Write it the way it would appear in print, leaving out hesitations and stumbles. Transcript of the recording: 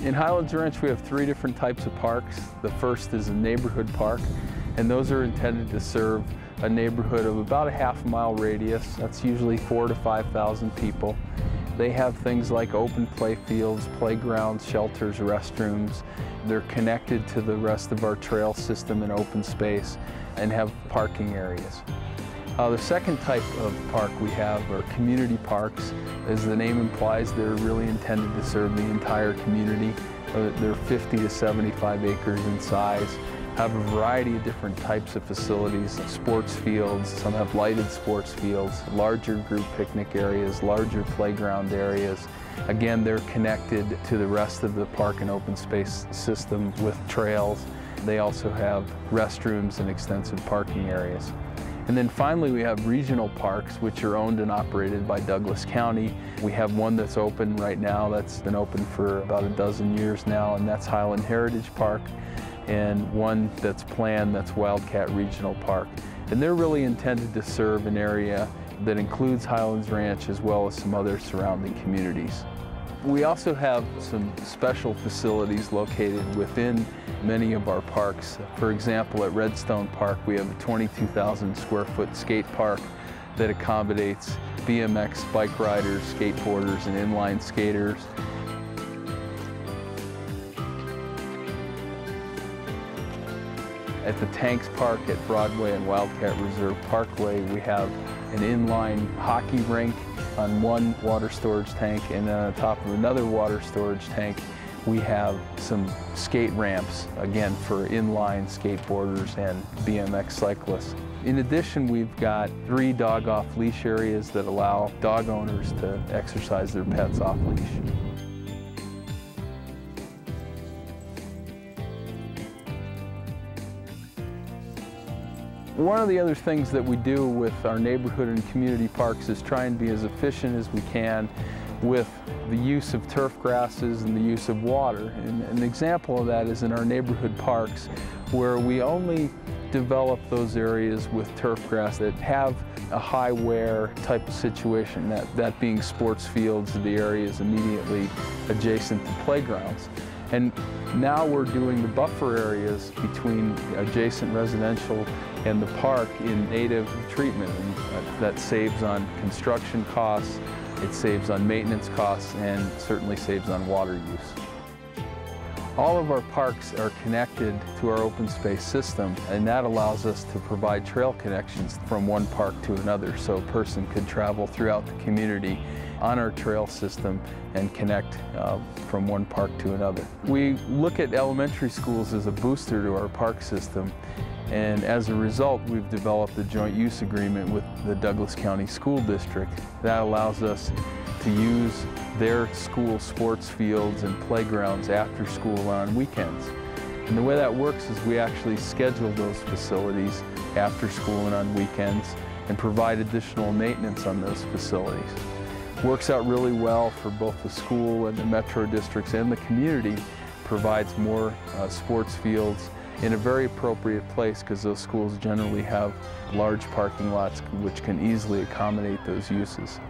In Highlands Ranch, we have 3 different types of parks. The first is a neighborhood park, and those are intended to serve a neighborhood of about a half-mile radius. That's usually 4,000 to 5,000 people. They have things like open play fields, playgrounds, shelters, restrooms. They're connected to the rest of our trail system and open space and have parking areas. The second type of park we have are community parks. As the name implies, they're really intended to serve the entire community. They're 50 to 75 acres in size, have a variety of different types of facilities, sports fields, some have lighted sports fields, larger group picnic areas, larger playground areas. Again, they're connected to the rest of the park and open space system with trails. They also have restrooms and extensive parking areas. And then finally, we have regional parks, which are owned and operated by Douglas County. We have one that's open right now, that's been open for about a dozen years now, and that's Highland Heritage Park, and one that's planned, that's Wildcat Regional Park. And they're really intended to serve an area that includes Highlands Ranch as well as some other surrounding communities. We also have some special facilities located within many of our parks. For example, at Redstone Park, we have a 22,000 square foot skate park that accommodates BMX bike riders, skateboarders, and inline skaters. At the Tanks Park at Broadway and Wildcat Reserve Parkway, we have an inline hockey rink on one water storage tank, and then on top of another water storage tank, we have some skate ramps, again, for inline skateboarders and BMX cyclists. In addition, we've got 3 dog off-leash areas that allow dog owners to exercise their pets off-leash. One of the other things that we do with our neighborhood and community parks is try and be as efficient as we can with the use of turf grasses and the use of water. And an example of that is in our neighborhood parks, where we only develop those areas with turf grass that have a high wear type of situation, that being sports fields, the areas immediately adjacent to playgrounds. And now we're doing the buffer areas between adjacent residential and the park in native treatment, and that saves on construction costs, it saves on maintenance costs, and certainly saves on water use. All of our parks are connected to our open space system, and that allows us to provide trail connections from one park to another, so a person could travel throughout the community on our trail system and connect from one park to another. We look at elementary schools as a booster to our park system, and as a result, we've developed a joint use agreement with the Douglas County School District. That allows us to use their school sports fields and playgrounds after school and on weekends. And the way that works is we actually schedule those facilities after school and on weekends and provide additional maintenance on those facilities. Works out really well for both the school and the metro districts and the community. Provides more sports fields in a very appropriate place, because those schools generally have large parking lots which can easily accommodate those uses.